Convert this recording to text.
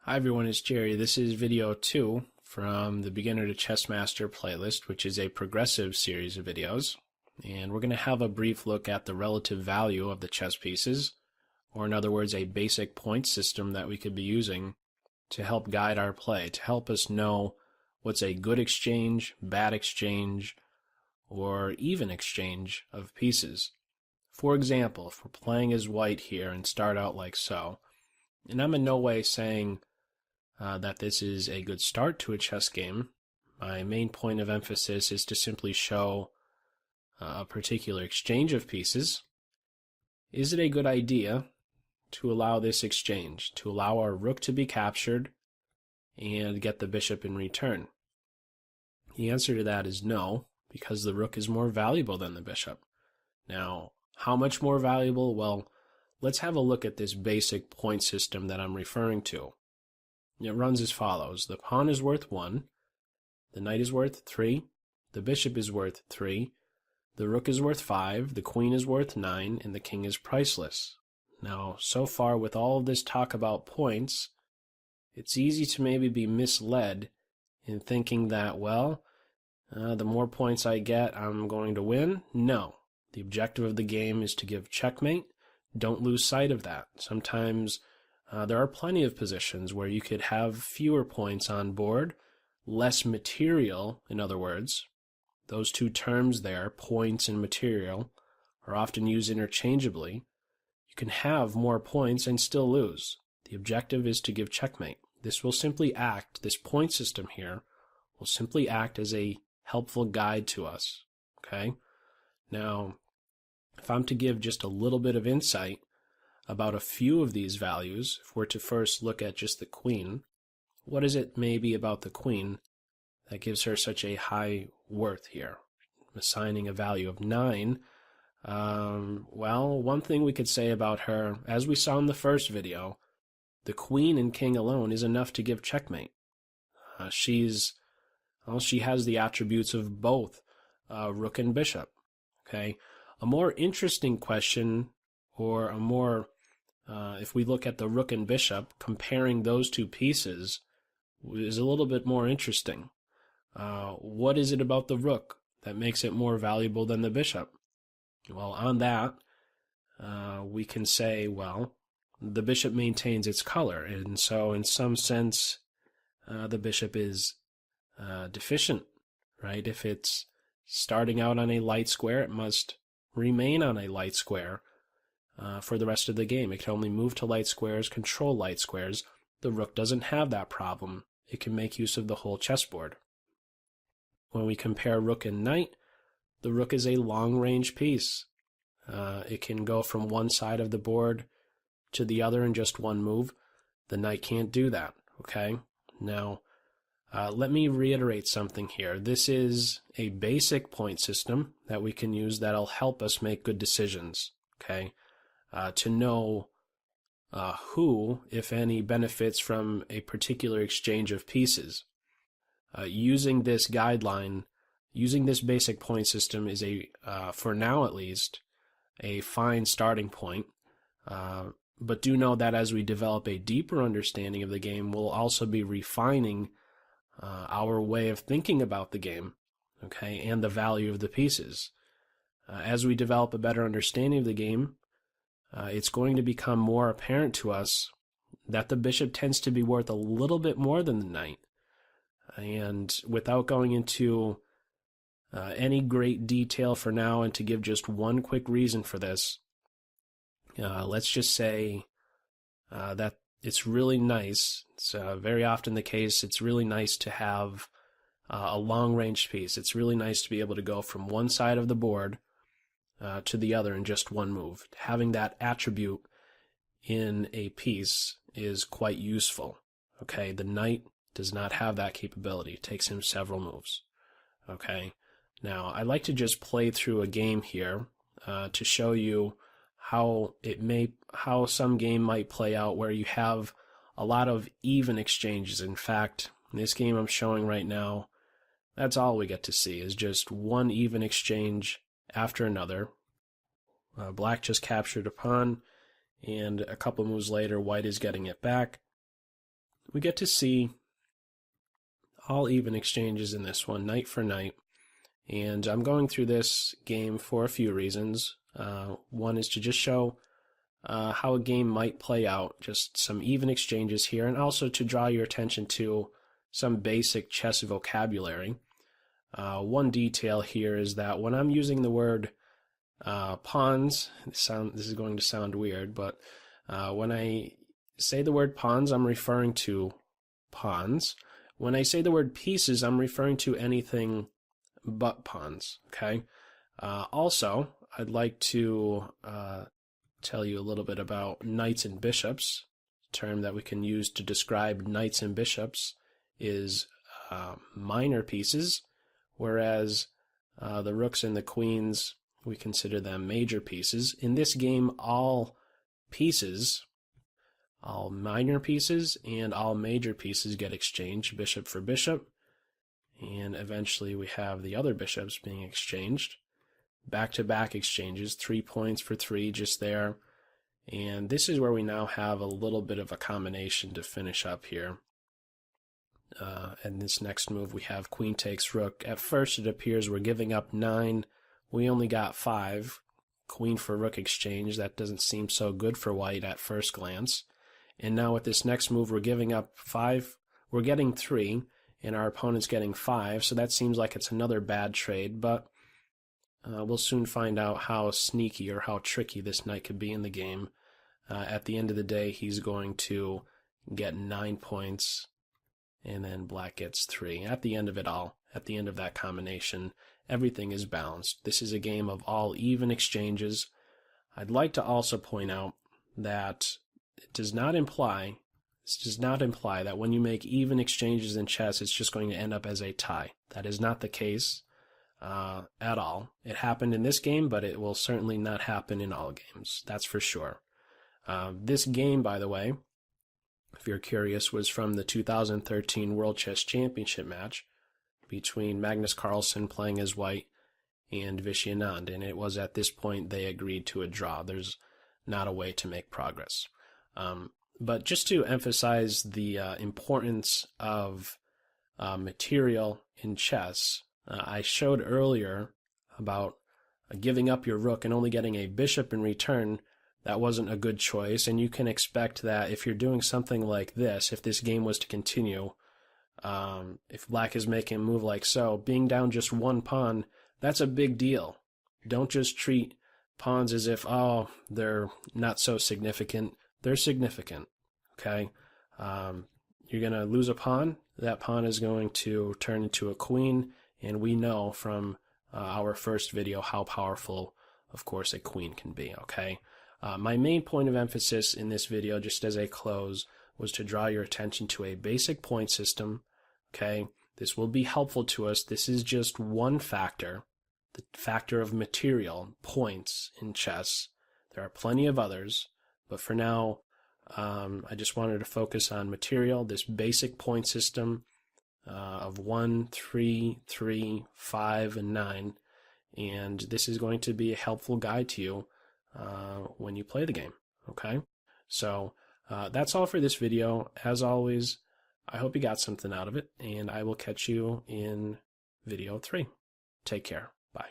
Hi everyone, it's Jerry. This is video 2 from the Beginner to Chess Master playlist, which is a progressive series of videos. And we're going to have a brief look at the relative value of the chess pieces, or in other words, a basic point system that we could be using to help guide our play, to help us know what's a good exchange, bad exchange, or even exchange of pieces. For example, if we're playing as white here and start out like so, and I'm in no way saying that this is a good start to a chess game. My main point of emphasis is to simply show a particular exchange of pieces. Is it a good idea to allow this exchange, to allow our rook to be captured and get the bishop in return? The answer to that is no, because the rook is more valuable than the bishop. Now, how much more valuable? Well, let's have a look at this basic point system that I'm referring to. It runs as follows. The pawn is worth 1, the knight is worth 3, the bishop is worth 3, the rook is worth 5, the queen is worth 9, and the king is priceless. Now, so far with all of this talk about points, it's easy to maybe be misled in thinking that, well, the more points I get, I'm going to win. No. The objective of the game is to give checkmate. Don't lose sight of that. Sometimes there are plenty of positions where you could have fewer points on board, less material, in other words. Those two terms there, points and material, are often used interchangeably. You can have more points and still lose. The objective is to give checkmate. This will simply act, this point system here, will simply act as a helpful guide to us. Okay? Now, if I'm to give just a little bit of insight about a few of these values, if we're to first look at just the queen, what is it maybe about the queen that gives her such a high worth here? Assigning a value of 9. Well, one thing we could say about her, as we saw in the first video, the queen and king alone is enough to give checkmate. She has the attributes of both rook and bishop. Okay, a more interesting question, or a more if we look at the rook and bishop, comparing those two pieces is a little bit more interesting. What is it about the rook that makes it more valuable than the bishop? Well, on that, we can say, well, the bishop maintains its color, and so in some sense, the bishop is deficient, right? If it's starting out on a light square, it must remain on a light square for the rest of the game. It can only move to light squares, control light squares. The rook doesn't have that problem. It can make use of the whole chessboard. When we compare rook and knight, the rook is a long-range piece. It can go from one side of the board to the other in just one move. The knight can't do that, okay? Now, let me reiterate something here. This is a basic point system that we can use that'll help us make good decisions, okay? To know who, if any, benefits from a particular exchange of pieces. Using this guideline, using this basic point system is for now at least, a fine starting point. But do know that as we develop a deeper understanding of the game, we'll also be refining our way of thinking about the game, okay, and the value of the pieces. As we develop a better understanding of the game, it's going to become more apparent to us that the bishop tends to be worth a little bit more than the knight. And without going into any great detail for now, and to give just one quick reason for this, let's just say that it's really nice. It's very often the case. It's really nice to have a long-range piece. It's really nice to be able to go from one side of the board to the other in just one move. Having that attribute in a piece is quite useful. Okay, the knight does not have that capability. It takes him several moves. Okay, now I'd like to just play through a game here to show you how some game might play out where you have a lot of even exchanges. In fact, in this game I'm showing right now, that's all we get to see is just one even exchange after another. Black just captured a pawn, and a couple moves later, white is getting it back. we get to see all even exchanges in this one, knight for knight. And I'm going through this game for a few reasons. One is to just show how a game might play out, just some even exchanges here, and also to draw your attention to some basic chess vocabulary. One detail here is that when I'm using the word pawns, this is going to sound weird, but when I say the word pawns, I'm referring to pawns. When I say the word pieces, I'm referring to anything but pawns, okay? Also, I'd like to tell you a little bit about knights and bishops. A term that we can use to describe knights and bishops is minor pieces, whereas the rooks and the queens, we consider them major pieces. In this game, all pieces, all minor pieces and all major pieces get exchanged, bishop for bishop, and eventually we have the other bishops being exchanged. Back-to-back exchanges, 3 points for 3 just there. And this is where we now have a little bit of a combination to finish up here. And this next move we have queen takes rook. At first it appears we're giving up 9. We only got 5. Queen for rook exchange. That doesn't seem so good for white at first glance. And now with this next move we're giving up 5. We're getting 3. And our opponent's getting 5. So that seems like it's another bad trade. But we'll soon find out how sneaky or how tricky this knight could be in the game. At the end of the day, he's going to get 9 points, and then black gets 3. At the end of it all, at the end of that combination, everything is balanced. This is a game of all even exchanges. I'd like to also point out that this does not imply that when you make even exchanges in chess, it's just going to end up as a tie. That is not the case. At all. It happened in this game, but it will certainly not happen in all games. That's for sure. This game, by the way, if you're curious, was from the 2013 World Chess Championship match between Magnus Carlsen playing as white and Vishy Anand, and it was at this point they agreed to a draw. There's not a way to make progress. But just to emphasize the importance of material in chess, I showed earlier about giving up your rook and only getting a bishop in return. That wasn't a good choice, and you can expect that if you're doing something like this, if this game was to continue, if black is making a move like so, being down just 1 pawn, that's a big deal. Don't just treat pawns as if, oh, they're not so significant. They're significant, okay? You're going to lose a pawn. That pawn is going to turn into a queen, and we know from our first video how powerful, of course, a queen can be, okay? My main point of emphasis in this video, just as a close, was to draw your attention to a basic point system, okay? This will be helpful to us. This is just one factor, the factor of material, points in chess. There are plenty of others, but for now, I just wanted to focus on material, this basic point system of 1, 3, 3, 5, and 9. And this is going to be a helpful guide to you when you play the game, okay? So that's all for this video. As always, I hope you got something out of it, and I will catch you in video 3. Take care. Bye.